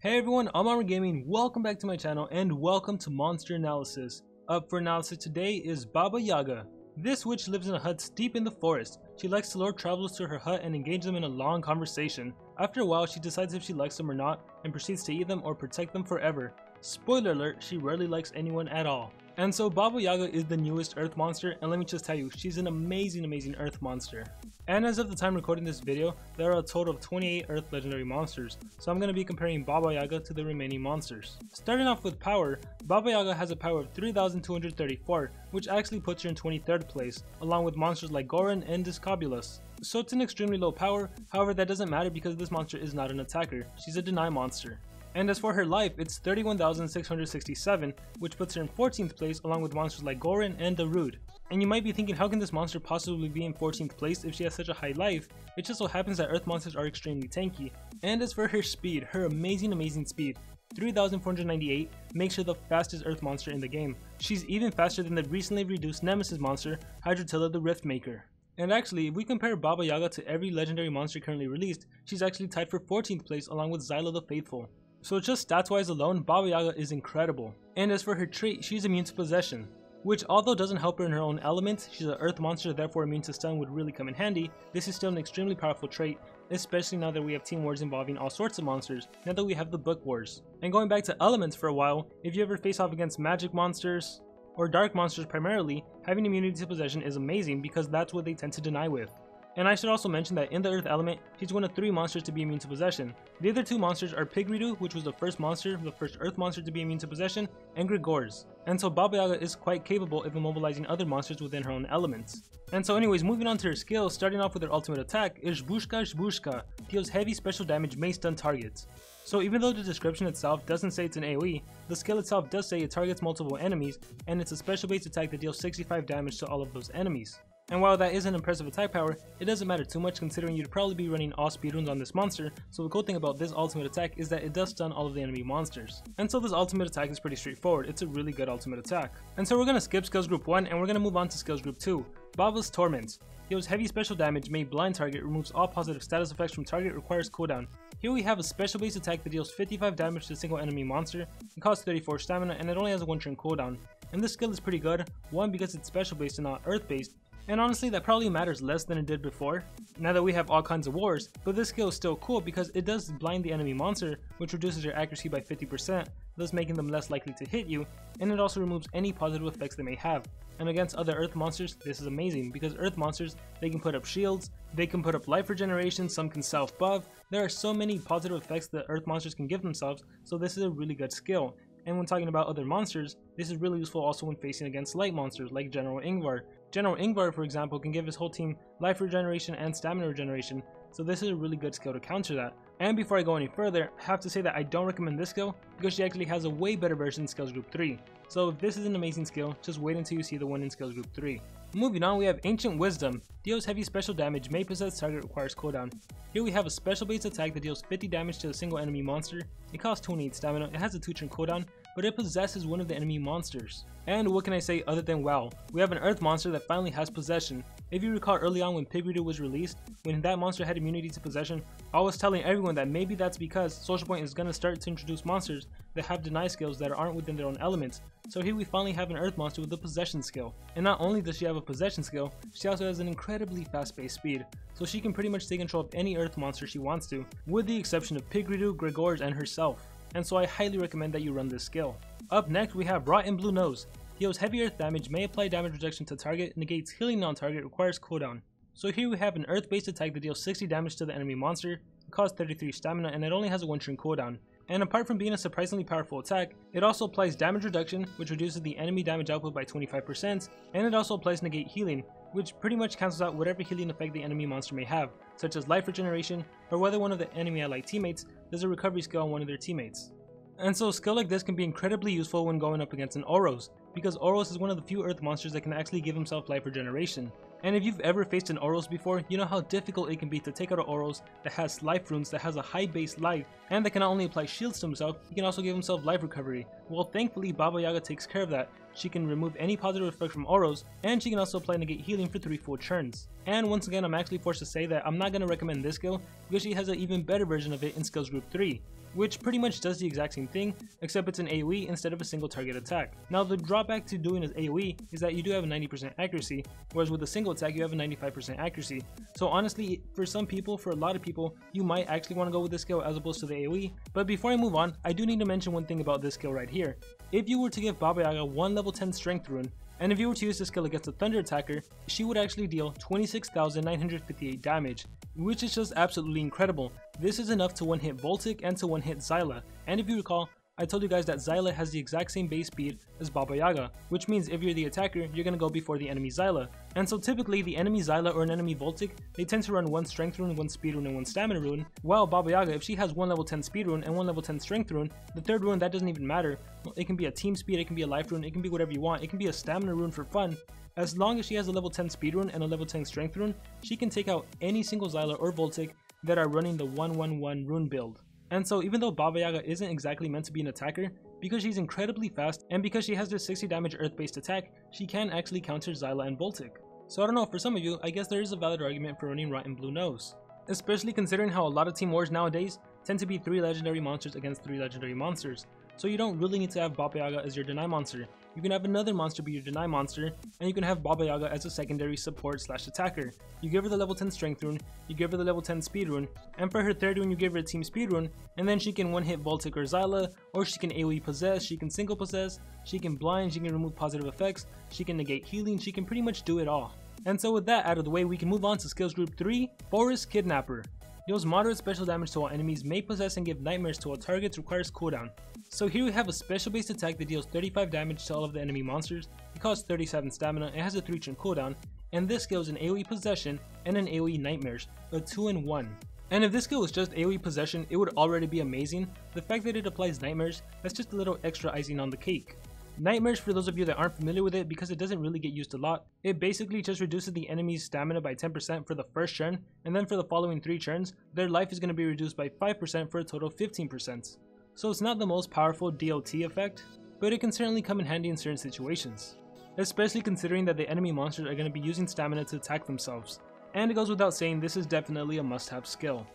Hey everyone, I'm Armor Gaming. Welcome back to my channel and welcome to Monster Analysis. Up for analysis today is Baba Yaga. This witch lives in a hut deep in the forest. She likes to lure travelers to her hut and engage them in a long conversation. After a while, she decides if she likes them or not and proceeds to eat them or protect them forever. Spoiler alert, she rarely likes anyone at all. And so Baba Yaga is the newest earth monster, and let me just tell you, she's an amazing earth monster. And as of the time recording this video, there are a total of 28 earth legendary monsters, so I'm going to be comparing Baba Yaga to the remaining monsters. Starting off with power, Baba Yaga has a power of 3,234, which actually puts her in 23rd place, along with monsters like Goron and Discobulus. So it's an extremely low power, however that doesn't matter because this monster is not an attacker, she's a deny monster. And as for her life, it's 31,667, which puts her in 14th place along with monsters like Goron and Darude. And you might be thinking, how can this monster possibly be in 14th place if she has such a high life? It just so happens that earth monsters are extremely tanky. And as for her speed, her amazing speed, 3,498 makes her the fastest earth monster in the game. She's even faster than the recently reduced nemesis monster, Hydrotilla the Riftmaker. And actually, if we compare Baba Yaga to every legendary monster currently released, she's actually tied for 14th place along with Xylo the Faithful. So just stats wise alone, Baba Yaga is incredible. And as for her trait, she's immune to possession, which although doesn't help her in her own element, she's an earth monster, therefore immune to stun would really come in handy. This is still an extremely powerful trait, especially now that we have team wars involving all sorts of monsters, now that we have the book wars. And going back to elements for a while, if you ever face off against magic monsters, or dark monsters primarily, having immunity to possession is amazing because that's what they tend to deny with. And I should also mention that in the earth element, she's one of 3 monsters to be immune to possession. The other 2 monsters are Pigridu, which was the first earth monster to be immune to possession, and Grigors. And so Baba Yaga is quite capable of immobilizing other monsters within her own elements. And so anyways, moving on to her skills, starting off with her ultimate attack is Zbushka, deals heavy special damage, may stun targets. So even though the description itself doesn't say it's an AoE, the skill itself does say it targets multiple enemies, and it's a special based attack that deals 65 damage to all of those enemies. And while that is an impressive attack power, it doesn't matter too much considering you'd probably be running all speedruns on this monster, so the cool thing about this ultimate attack is that it does stun all of the enemy monsters. And so this ultimate attack is pretty straightforward, it's a really good ultimate attack. And so we're going to skip skills group 1 and we're going to move on to skills group 2. Baba's Torment. Deals heavy special damage, may blind target, removes all positive status effects from target, requires cooldown. Here we have a special based attack that deals 55 damage to a single enemy monster, it costs 34 stamina, and it only has a 1 turn cooldown. And this skill is pretty good, one because it's special based and not earth based, and honestly that probably matters less than it did before, now that we have all kinds of wars, but this skill is still cool because it does blind the enemy monster, which reduces your accuracy by 50%, thus making them less likely to hit you, and it also removes any positive effects they may have. And against other earth monsters, this is amazing, because earth monsters, they can put up shields, they can put up life regeneration, some can self-buff, there are so many positive effects that earth monsters can give themselves, so this is a really good skill. And when talking about other monsters, this is really useful also when facing against light monsters like General Ingvar. General Ingvar, for example, can give his whole team life regeneration and stamina regeneration, so this is a really good skill to counter that. And before I go any further, I have to say that I don't recommend this skill because she actually has a way better version in Skills Group 3. So if this is an amazing skill, just wait until you see the one in Skills Group 3. Moving on, we have Ancient Wisdom. Deals heavy special damage, may possess target, requires cooldown. Here we have a special based attack that deals 50 damage to a single enemy monster. It costs 28 stamina, it has a 2 turn cooldown, but it possesses one of the enemy monsters. And what can I say other than wow, we have an earth monster that finally has possession. If you recall early on when Pigridu was released, when that monster had immunity to possession, I was telling everyone that maybe that's because Social Point is going to start to introduce monsters that have deny skills that aren't within their own elements. So here we finally have an earth monster with a possession skill. And not only does she have a possession skill, she also has an incredibly fast-paced speed, so she can pretty much take control of any earth monster she wants to, with the exception of Pigridu, Grigors, and herself. And so I highly recommend that you run this skill. Up next we have Rotten Blue Nose. Deals heavy earth damage, may apply damage reduction to target, negates healing on target, requires cooldown. So here we have an earth based attack that deals 60 damage to the enemy monster, it costs 33 stamina, and it only has a 1 turn cooldown. And apart from being a surprisingly powerful attack, it also applies damage reduction, which reduces the enemy damage output by 25%, and it also applies negate healing, which pretty much cancels out whatever healing effect the enemy monster may have, such as life regeneration, or whether one of the enemy allied teammates does a recovery skill on one of their teammates. And so a skill like this can be incredibly useful when going up against an Oros, because Oros is one of the few earth monsters that can actually give himself life regeneration. And if you've ever faced an Oros before, you know how difficult it can be to take out an Oros that has life runes, that has a high base life, and that can not only apply shields to himself, he can also give himself life recovery. Well, thankfully Baba Yaga takes care of that. she can remove any positive effect from auras, and she can also apply negate healing for 3 full turns. And once again, I'm actually forced to say that I'm not going to recommend this skill because she has an even better version of it in skills group 3, which pretty much does the exact same thing, except it's an AoE instead of a single target attack. Now the drawback to doing an AoE is that you do have a 90% accuracy, whereas with a single attack you have a 95% accuracy. So honestly, for a lot of people, you might actually want to go with this skill as opposed to the AoE. But before I move on, I do need to mention one thing about this skill right here. If you were to give Baba Yaga one level 10 strength rune, and if you were to use this skill against a thunder attacker, she would actually deal 26,958 damage, which is just absolutely incredible. This is enough to one-hit Voltic and to one-hit Zyla, and if you recall, I told you guys that Zyla has the exact same base speed as Baba Yaga, which means if you're the attacker, you're gonna go before the enemy Zyla. And so typically the enemy Zyla or an enemy Voltic, they tend to run one strength rune, one speed rune, and one stamina rune, while Baba Yaga, if she has one level 10 speed rune and one level 10 strength rune, the third rune, that doesn't even matter. It can be a team speed, it can be a life rune, it can be whatever you want, it can be a stamina rune for fun. As long as she has a level 10 speed rune and a level 10 strength rune, she can take out any single Zyla or Voltic that are running the 1-1-1 rune build. And so even though Baba Yaga isn't exactly meant to be an attacker, because she's incredibly fast and because she has this 60 damage earth based attack, she can actually counter Zyla and Voltic. So I don't know, for some of you, I guess there is a valid argument for running Rotten Blue Nose. Especially considering how a lot of team wars nowadays tend to be 3 legendary monsters against 3 legendary monsters. So you don't really need to have Baba Yaga as your deny monster. You can have another monster be your deny monster, and you can have Baba Yaga as a secondary support / attacker. You give her the level 10 strength rune, you give her the level 10 speed rune, and for her third rune you give her a team speed rune, and then she can one hit Voltic or Zyla, or she can AoE possess, she can single possess, she can blind, she can remove positive effects, she can negate healing, she can pretty much do it all. And so with that out of the way, we can move on to skills group 3, Forest Kidnapper. Deals moderate special damage to all enemies, may possess and give nightmares to all targets, requires cooldown. So here we have a special based attack that deals 35 damage to all of the enemy monsters, it costs 37 stamina, it has a 3 turn cooldown, and this skill is an AoE possession and an AoE nightmares, a 2-in-1. And if this skill was just AoE possession, it would already be amazing. The fact that it applies nightmares, that's just a little extra icing on the cake. Nightmares, for those of you that aren't familiar with it, because it doesn't really get used a lot, it basically just reduces the enemy's stamina by 10% for the first turn, and then for the following 3 turns, their life is going to be reduced by 5% for a total of 15%. So it's not the most powerful DOT effect, but it can certainly come in handy in certain situations. Especially considering that the enemy monsters are going to be using stamina to attack themselves. And it goes without saying, this is definitely a must-have skill.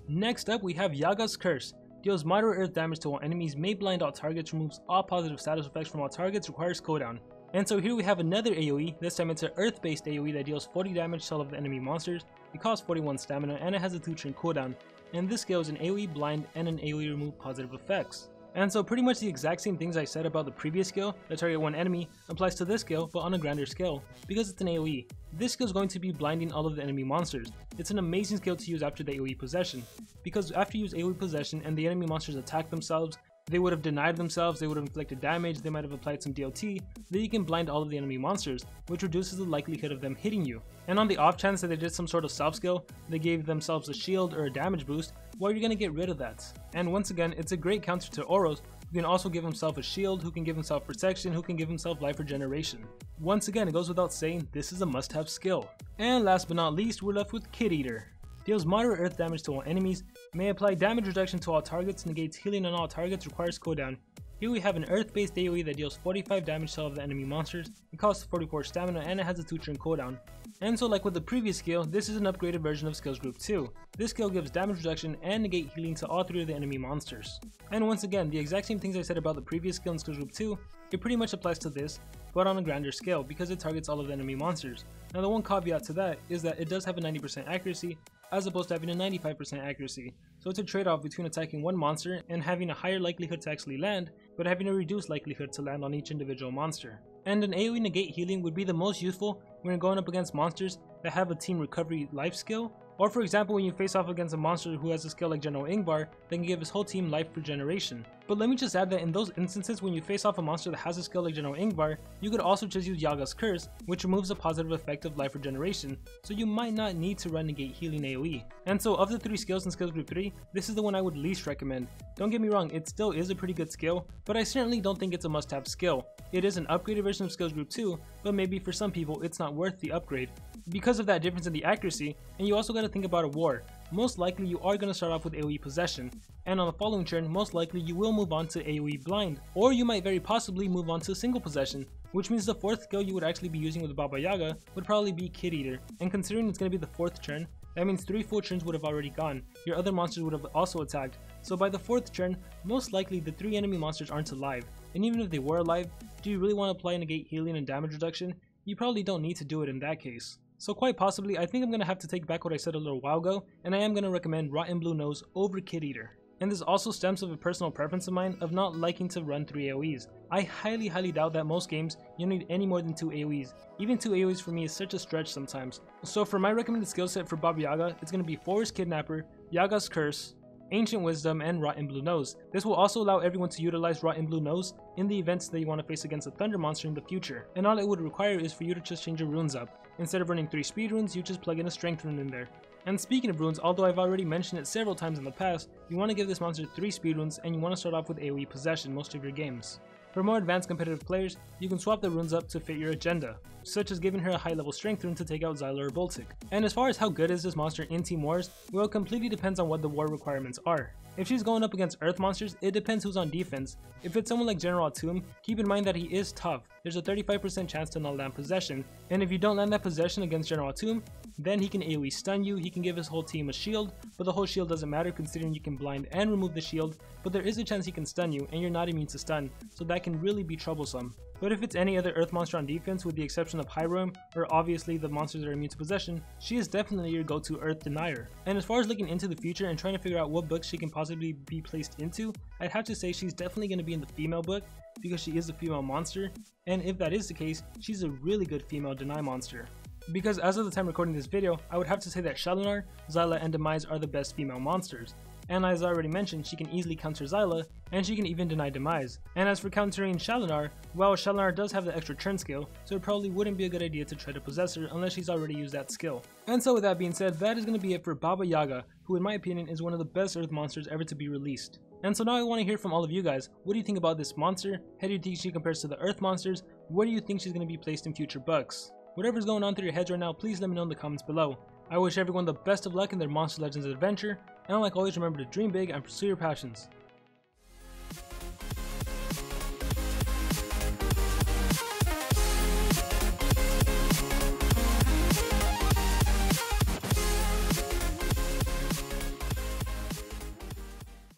Next up, we have Yaga's Curse. Deals moderate earth damage to all enemies, may blind all targets, removes all positive status effects from all targets, requires cooldown. And so here we have another AoE, this time it's an earth based AoE that deals 40 damage to all of the enemy monsters, it costs 41 stamina, and it has a 2 turn cooldown. And this skill is an AoE blind and an AoE remove positive effects. And so pretty much the exact same things I said about the previous skill, that target one enemy, applies to this skill but on a grander scale, because it's an AoE. This skill is going to be blinding all of the enemy monsters. It's an amazing skill to use after the AoE possession, because after you use AoE possession and the enemy monsters attack themselves, they would have denied themselves, they would have inflicted damage, they might have applied some DOT, then you can blind all of the enemy monsters, which reduces the likelihood of them hitting you. And on the off chance that they did some sort of self skill, they gave themselves a shield or a damage boost, well, you're gonna get rid of that. And once again, it's a great counter to Oros, who can also give himself a shield, who can give himself protection, who can give himself life regeneration. Once again, it goes without saying, this is a must-have skill. And last but not least, we're left with Kid Eater. Deals moderate earth damage to all enemies, may apply damage reduction to all targets, negates healing on all targets, requires cooldown. Here we have an earth-based AoE that deals 45 damage to all of the enemy monsters, it costs 44 stamina, and it has a 2 turn cooldown. And so like with the previous skill, this is an upgraded version of Skills Group 2. This skill gives damage reduction and negate healing to all 3 of the enemy monsters. And once again, the exact same things I said about the previous skill in Skills Group 2, it pretty much applies to this, but on a grander scale because it targets all of the enemy monsters. Now the one caveat to that is that it does have a 90% accuracy, as opposed to having a 95% accuracy. So it's a trade-off between attacking one monster and having a higher likelihood to actually land, but having a reduced likelihood to land on each individual monster. And an AoE negate healing would be the most useful when you're going up against monsters that have a team recovery life skill, or for example when you face off against a monster who has a skill like General Ingvar that can give his whole team life regeneration. But let me just add that in those instances when you face off a monster that has a skill like General Ingvar, you could also just use Yaga's Curse, which removes a positive effect of life regeneration, so you might not need to run negate healing AoE. And so of the 3 skills in Skills Group 3, this is the one I would least recommend. Don't get me wrong, it still is a pretty good skill, but I certainly don't think it's a must-have skill. It is an upgraded version of Skills Group 2, but maybe for some people it's not worth the upgrade because of that difference in the accuracy. And you also got to think about a war. Most likely you are going to start off with AoE possession, and on the following turn most likely you will move on to AoE blind, or you might very possibly move on to single possession, which means the 4th skill you would actually be using with Baba Yaga would probably be Kid Eater, and considering it's going to be the 4th turn, that means 3 full turns would have already gone, your other monsters would have also attacked, so by the 4th turn, most likely the 3 enemy monsters aren't alive, and even if they were alive, do you really want to apply and negate healing and damage reduction? You probably don't need to do it in that case. So quite possibly, I think I'm going to have to take back what I said a little while ago, and I am going to recommend Rotten Blue Nose over Kid Eater. And this also stems from a personal preference of mine of not liking to run 3 AoEs. I highly doubt that most games you need any more than 2 AoEs. Even 2 AoEs for me is such a stretch sometimes. So for my recommended skill set for Baba Yaga, it's going to be Forest Kidnapper, Yaga's Curse, Ancient Wisdom, and Rotten Blue Nose. This will also allow everyone to utilize Rotten Blue Nose in the events that you want to face against a Thunder monster in the future. And all it would require is for you to just change your runes up. Instead of running 3 speed runes, you just plug in a strength rune in there. And speaking of runes, although I've already mentioned it several times in the past, you want to give this monster 3 speed runes and you want to start off with AoE possession most of your games. For more advanced competitive players, you can swap the runes up to fit your agenda, such as giving her a high level strength rune to take out Xyla or Baltic. And as far as how good is this monster in Team Wars, well, it completely depends on what the war requirements are. If she's going up against earth monsters, it depends who's on defense. If it's someone like General Atum, keep in mind that he is tough. There's a 35% chance to not land possession, and if you don't land that possession against General Atum, then he can AoE stun you, he can give his whole team a shield, but the whole shield doesn't matter considering you can blind and remove the shield, but there is a chance he can stun you and you're not immune to stun, so that can really be troublesome. But if it's any other earth monster on defense with the exception of Hiram, or obviously the monsters that are immune to possession, she is definitely your go-to earth denier. And as far as looking into the future and trying to figure out what book she can possibly be placed into, I'd have to say she's definitely going to be in the female book because she is a female monster, and if that is the case, she's a really good female deny monster. Because as of the time recording this video, I would have to say that Shalinar, Xyla, and Demise are the best female monsters. And as I already mentioned, she can easily counter Xyla, and she can even deny Demise. And as for countering Shalinar, well, Shalinar does have the extra turn skill, so it probably wouldn't be a good idea to try to possess her unless she's already used that skill. And so with that being said, that is going to be it for Baba Yaga, who in my opinion is one of the best earth monsters ever to be released. And so now I want to hear from all of you guys. What do you think about this monster? How do you think she compares to the earth monsters? Where do you think she's going to be placed in future books? Whatever's going on through your heads right now, please let me know in the comments below. I wish everyone the best of luck in their Monster Legends adventure, and like always, remember to dream big and pursue your passions.